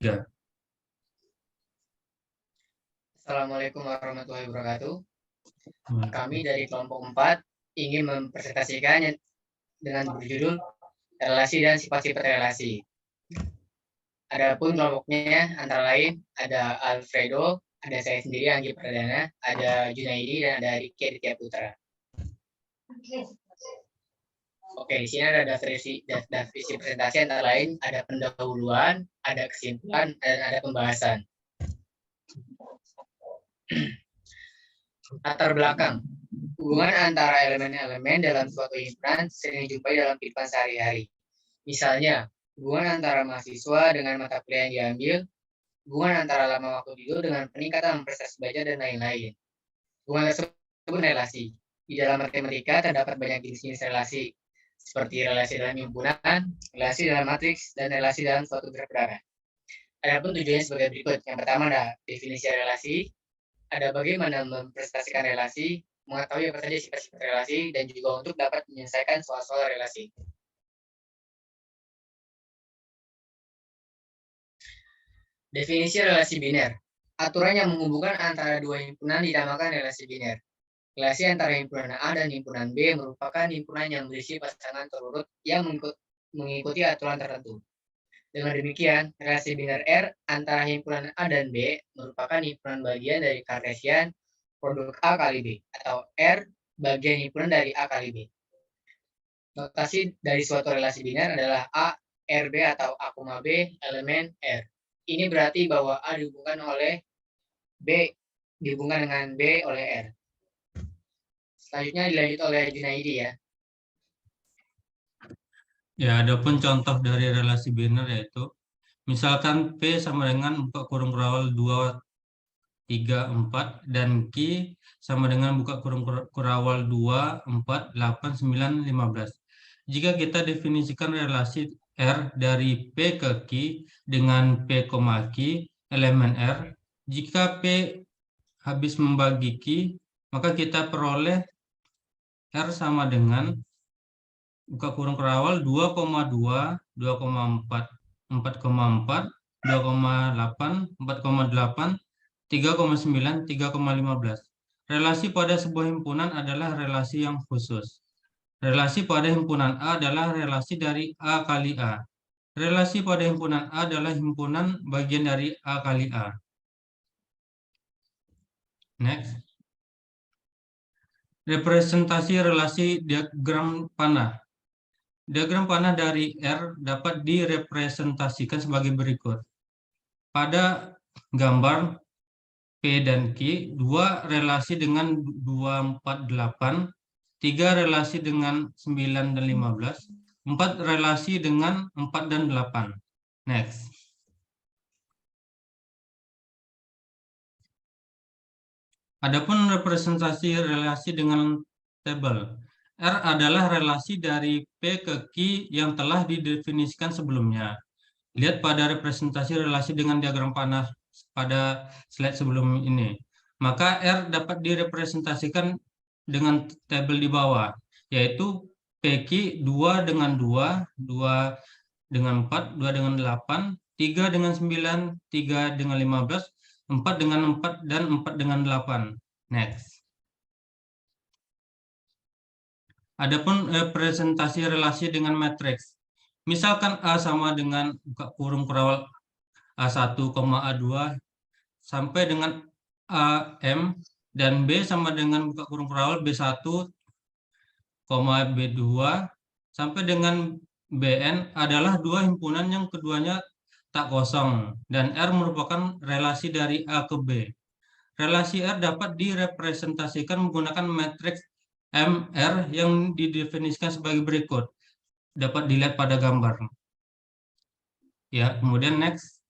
3. Assalamualaikum warahmatullahi wabarakatuh. Kami dari kelompok 4 ingin mempresentasikan dengan berjudul relasi dan sifat-sifat relasi. Adapun kelompoknya antara lain ada Alfredo, ada saya sendiri Anggi Pradana, ada Junaidi dan ada Riki Aditya Putra. Oke, di sini ada daftar isi presentasi antara lain ada pendahuluan, ada kesimpulan, dan ada pembahasan. Latar belakang. Hubungan antara elemen-elemen dalam suatu himpunan sering dijumpai dalam kehidupan sehari-hari. Misalnya, hubungan antara mahasiswa dengan mata kuliah yang diambil, hubungan antara lama waktu tidur dengan peningkatan prestasi belajar, dan lain-lain. Hubungan tersebut relasi. Di dalam matematika terdapat banyak jenis-jenis relasi, seperti relasi dalam himpunan, relasi dalam matriks, dan relasi dalam suatu graf berarah. Adapun tujuannya sebagai berikut. Yang pertama ada definisi relasi, ada bagaimana mempresentasikan relasi, mengetahui apa saja sifat-sifat relasi, dan juga untuk dapat menyelesaikan soal-soal relasi. Definisi relasi biner. Aturan yang menghubungkan antara dua himpunan dinamakan relasi biner. Relasi antara himpunan A dan himpunan B merupakan himpunan yang berisi pasangan terurut yang mengikuti aturan tertentu. Dengan demikian, relasi biner R antara himpunan A dan B merupakan himpunan bagian dari Kartesian produk A kali B, atau R bagian himpunan dari A kali B. Notasi dari suatu relasi biner adalah A, RB atau A, B, elemen R. Ini berarti bahwa A dihubungkan oleh B, dihubungkan dengan B oleh R. Selanjutnya dilanjut oleh Junaidi ya. Ya, adapun contoh dari relasi biner yaitu misalkan P sama dengan buka kurung kurawal 2, 3, 4 dan Q sama dengan buka kurung kurawal 2, 4, 8, 9, 15. Jika kita definisikan relasi R dari P ke Q dengan P, Q elemen R, jika P habis membagi Q, maka kita peroleh R sama dengan buka kurung kerawal 2,2, 2,4, 4,4, 2,8, 4,8, 3,9, 3,15. Relasi pada sebuah himpunan adalah relasi yang khusus. Relasi pada himpunan A adalah relasi dari A kali A. Relasi pada himpunan A adalah himpunan bagian dari A kali A. Next. Representasi relasi diagram panah. Diagram panah dari R dapat direpresentasikan sebagai berikut. Pada gambar P dan Q, 2 relasi dengan 2, 4, 8, 3 relasi dengan 9 dan 15, 4 relasi dengan 4 dan 8. Next. Adapun representasi relasi dengan tabel. R adalah relasi dari P ke Q yang telah didefinisikan sebelumnya. Lihat pada representasi relasi dengan diagram panah pada slide sebelum ini. Maka R dapat direpresentasikan dengan tabel di bawah, yaitu PQ 2 dengan 2, 2 dengan 4, 2 dengan 8, 3 dengan 9, 3 dengan 15, 4 dengan 4, dan 4 dengan 8. Next. Adapun representasi relasi dengan matriks. Misalkan A sama dengan buka kurung kurawal A1, A2 sampai dengan AM dan B sama dengan buka kurung kurawal B1, B2 sampai dengan BN adalah dua himpunan yang keduanya tak kosong dan R merupakan relasi dari A ke B. Relasi R dapat direpresentasikan menggunakan matriks MR yang didefinisikan sebagai berikut. Dapat dilihat pada gambar. Ya, kemudian next.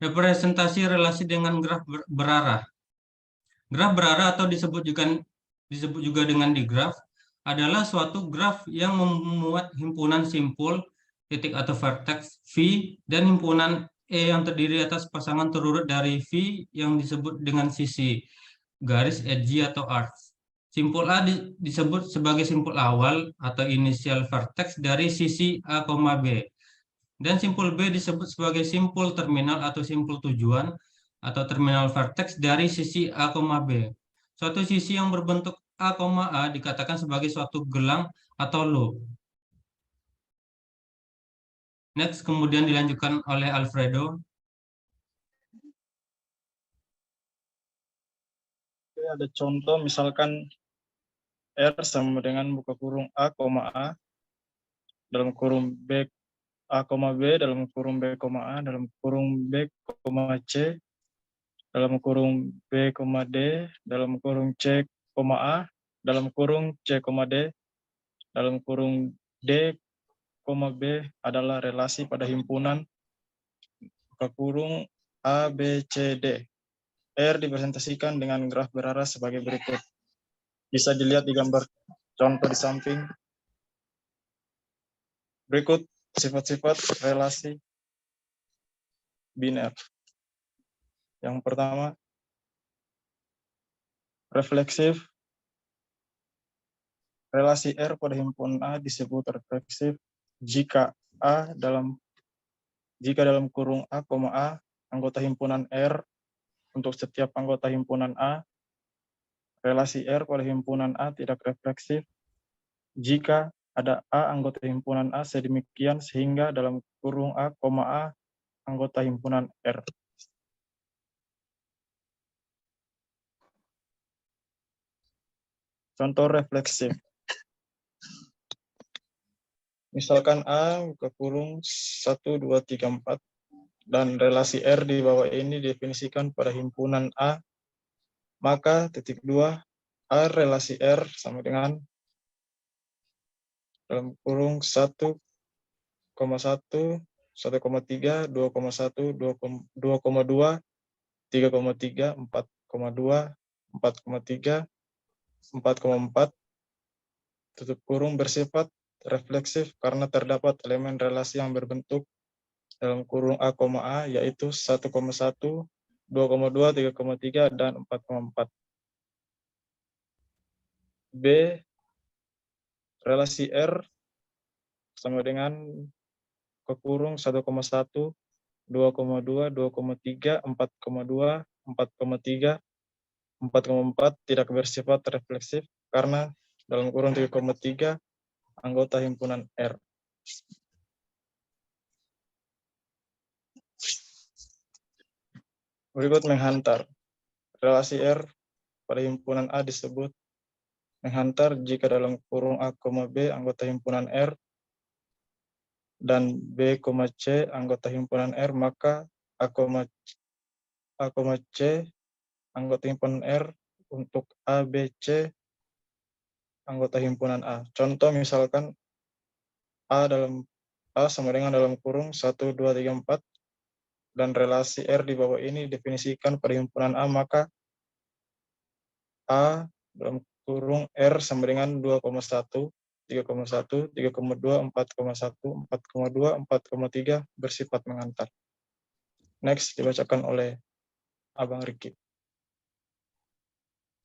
Representasi relasi dengan graf berarah. Graf berarah atau disebut juga dengan digraf adalah suatu graf yang memuat himpunan simpul titik atau vertex V dan himpunan E yang terdiri atas pasangan terurut dari V yang disebut dengan sisi garis edgy atau arcs. Simpul A disebut sebagai simpul awal atau initial vertex dari sisi A, B. Dan simpul B disebut sebagai simpul terminal atau simpul tujuan atau terminal vertex dari sisi A, B. Suatu sisi yang berbentuk A, A dikatakan sebagai suatu gelang atau loop. Next, kemudian dilanjutkan oleh Alfredo. Ada contoh misalkan R sama dengan buka kurung A, A, dalam kurung B, A, B, dalam kurung B, A, dalam kurung B, C, dalam kurung B, D, dalam kurung C, A, dalam kurung C, D, dalam kurung D, B adalah relasi pada himpunan buka kurung A, B, C, D. R dipresentasikan dengan graf beraras sebagai berikut. Bisa dilihat di gambar contoh di samping. Berikut sifat-sifat relasi biner. Yang pertama, refleksif. Relasi R pada himpunan A disebut refleksif jika dalam kurung A, anggota himpunan R untuk setiap anggota himpunan A, relasi R pada himpunan A tidak refleksif jika ada A anggota himpunan A sedemikian sehingga dalam kurung A, anggota himpunan R. Contoh refleksif. Misalkan A buka kurung 1, 2, 3, 4 dan relasi R di bawah ini definisikan pada himpunan A, maka titik 2 A relasi R sama dengan dalam kurung 1,1, 1,3, 2,1, 2,2, 3,3, 4,2, 4,3, 4,4 tutup kurung bersifat refleksif karena terdapat elemen relasi yang berbentuk dalam kurung A, yaitu 1,1, 2,2, 3,3, dan 4,4. B, relasi R sama dengan ke kurung 1,1, 2,2, 2,3, 4,2, 4,3, 4,4 tidak bersifat refleksif karena dalam kurung 3,3 anggota himpunan R. Berikut menghantar. Relasi R pada himpunan A disebut menghantar jika dalam kurung A, B anggota himpunan R dan B, C anggota himpunan R, maka A, C anggota himpunan R untuk A, B, C anggota himpunan A. Contoh misalkan A sama dengan dalam kurung 1, 2, 3, 4 dan relasi R di bawah ini definisikan pada himpunan A, maka A dalam kurung R sama dengan 2,1, 3,1, 3,2, 4,1, 4,2, 4,3 bersifat menghantar. Next dibacakan oleh Abang Riki.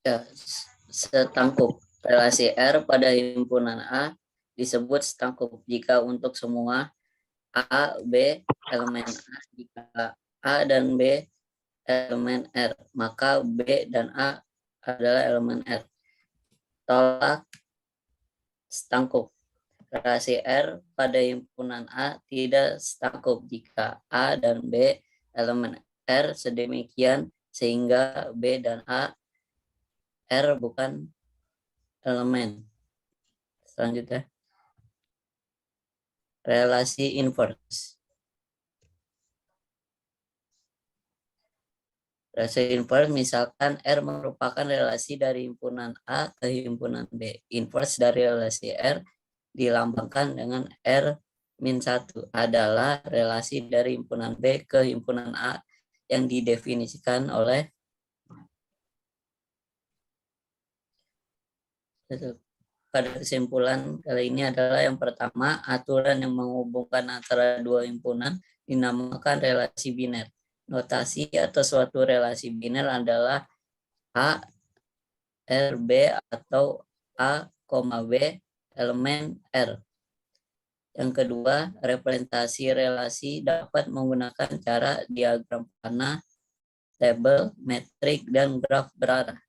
Ya, setangkup. Relasi R pada himpunan A disebut setangkup jika untuk semua A, B elemen A, jika A dan B elemen R, maka B dan A adalah elemen R. Tolak setangkup. Relasi R pada himpunan A tidak setangkup jika A dan B elemen R sedemikian sehingga B dan A R bukan elemen. Selanjutnya, relasi inverse. Relasi inverse misalkan R merupakan relasi dari himpunan A ke himpunan B. Inverse dari relasi R dilambangkan dengan R-1 adalah relasi dari himpunan B ke himpunan A yang didefinisikan oleh pada kesimpulan kali ini adalah yang pertama, aturan yang menghubungkan antara dua himpunan dinamakan relasi biner. Notasi atau suatu relasi biner adalah A, R, B atau A, B elemen R. Yang kedua, representasi relasi dapat menggunakan cara diagram panah, tabel, metrik, dan graf berarah.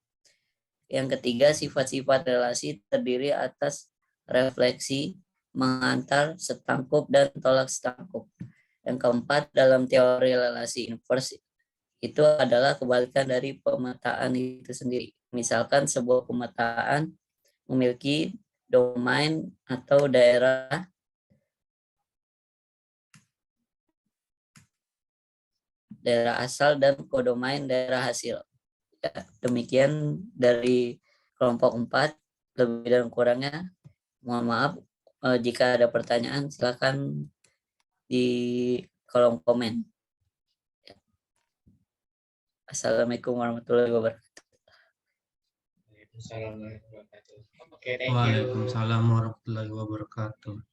Yang ketiga, sifat-sifat relasi terdiri atas refleksi, mengantar, setangkup, dan tolak setangkup. Yang keempat, dalam teori relasi inverse itu adalah kebalikan dari pemetaan itu sendiri. Misalkan sebuah pemetaan memiliki domain atau daerah asal dan kodomain daerah hasil. Ya, demikian dari kelompok 4, lebih dan kurangnya mohon maaf. Jika ada pertanyaan silakan di kolom komen. Assalamualaikum warahmatullahi wabarakatuh. Waalaikumsalam warahmatullahi wabarakatuh. Oke, thank you. Waalaikumsalam warahmatullahi wabarakatuh.